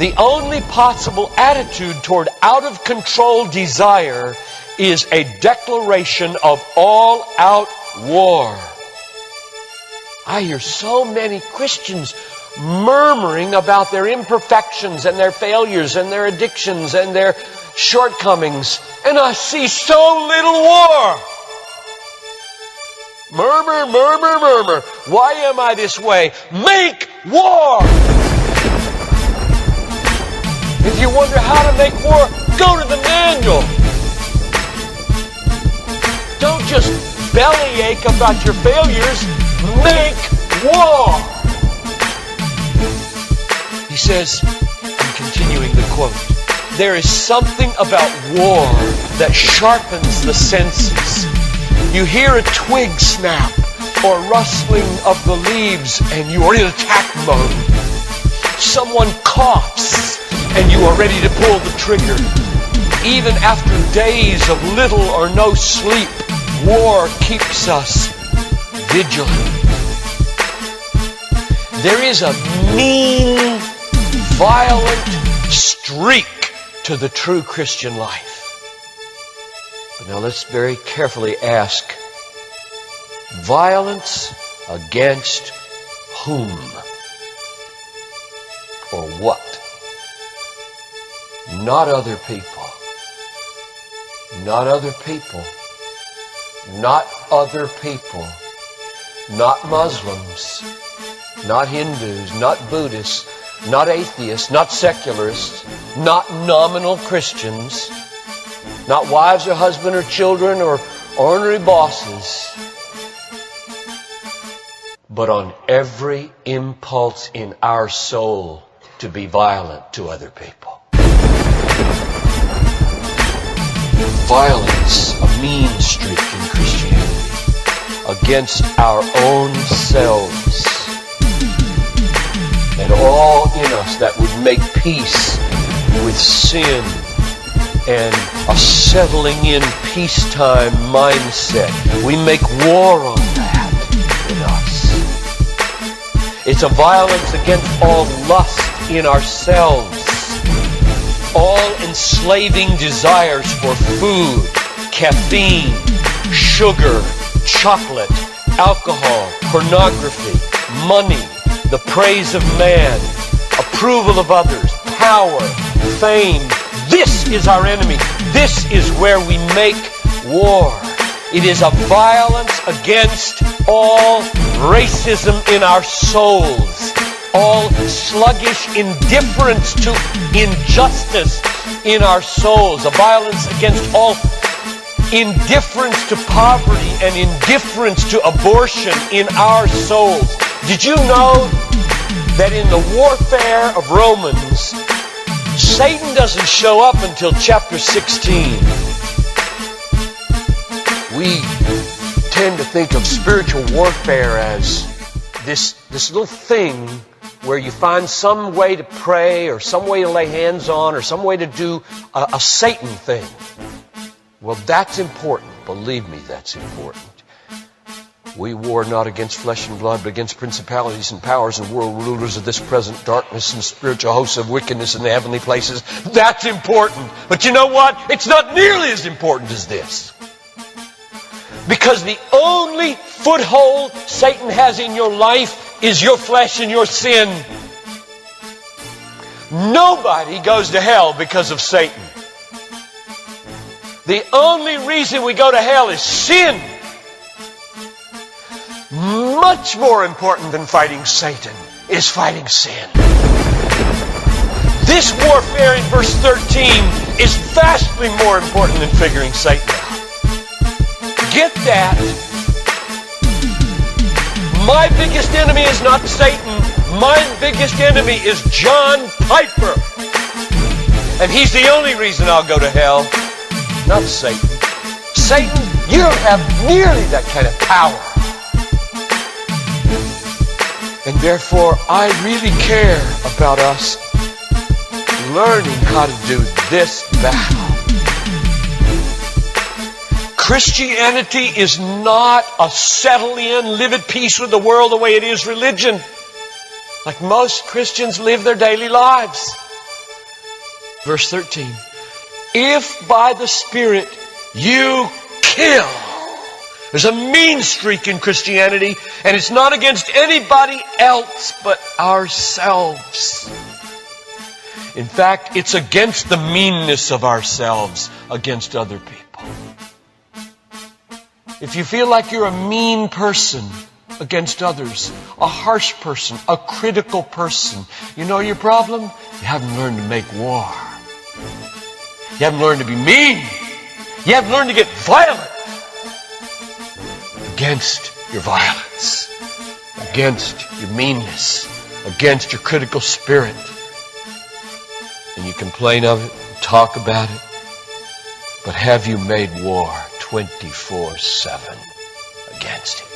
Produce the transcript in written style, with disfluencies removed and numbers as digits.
The only possible attitude toward out-of-control desire is a declaration of all-out war. I hear so many Christians murmuring about their imperfections and their failures and their addictions and their shortcomings, and I see so little war. Murmur, murmur, murmur. Why am I this way? Make war! If you wonder how to make war, go to the manual. Don't just bellyache about your failures. Make war! He says, I'm continuing the quote, there is something about war that sharpens the senses. You hear a twig snap or rustling of the leaves and you are in attack mode. Someone coughs and you are ready to pull the trigger. Even after days of little or no sleep, war keeps us vigilant. There is a mean, violent streak to the true Christian life. But now let's very carefully ask, violence against whom? Or what? Not other people. Not other people. Not other people. Not Muslims. Not Hindus. Not Buddhists. Not atheists. Not secularists. Not nominal Christians. Not wives or husband or children or ornery bosses. But on every impulse in our soul to be violent to other people. Violence, a mean streak in Christianity, against our own selves. And all in us that would make peace with sin and a settling in peacetime mindset. We make war on that in us. It's a violence against all lust in ourselves. All enslaving desires for food, caffeine, sugar, chocolate, alcohol, pornography, money, the praise of man, approval of others, power, fame. This is our enemy. This is where we make war. It is a violence against all racism in our souls, all sluggish indifference to injustice in our souls, a violence against all indifference to poverty and indifference to abortion in our souls. Did you know that in the warfare of Romans, Satan doesn't show up until chapter 16. We tend to think of spiritual warfare as this little thing where you find some way to pray or some way to lay hands on or some way to do a Satan thing. Well, that's important. Believe me, that's important. We war not against flesh and blood, but against principalities and powers and world rulers of this present darkness and spiritual hosts of wickedness in the heavenly places. That's important. But you know what? It's not nearly as important as this. Because the only foothold Satan has in your life is your flesh and your sin. Nobody goes to hell because of Satan. The only reason we go to hell is sin. Much more important than fighting Satan is fighting sin. This warfare in verse 13 is vastly more important than figuring Satan out. Get that. My biggest enemy is not Satan. My biggest enemy is John Piper. And he's the only reason I'll go to hell, not Satan. Satan, you don't have nearly that kind of power. And therefore, I really care about us learning how to do this battle. Christianity is not a settle in, live at peace with the world the way it is religion. Like most Christians live their daily lives. Verse 13. If by the Spirit you kill. There's a mean streak in Christianity, and it's not against anybody else but ourselves. In fact, it's against the meanness of ourselves against other people. If you feel like you're a mean person against others, a harsh person, a critical person, you know your problem? You haven't learned to make war. You haven't learned to be mean. You haven't learned to get violent against your violence, against your meanness, against your critical spirit. And you complain of it, talk about it, but have you made war 24/7 against it?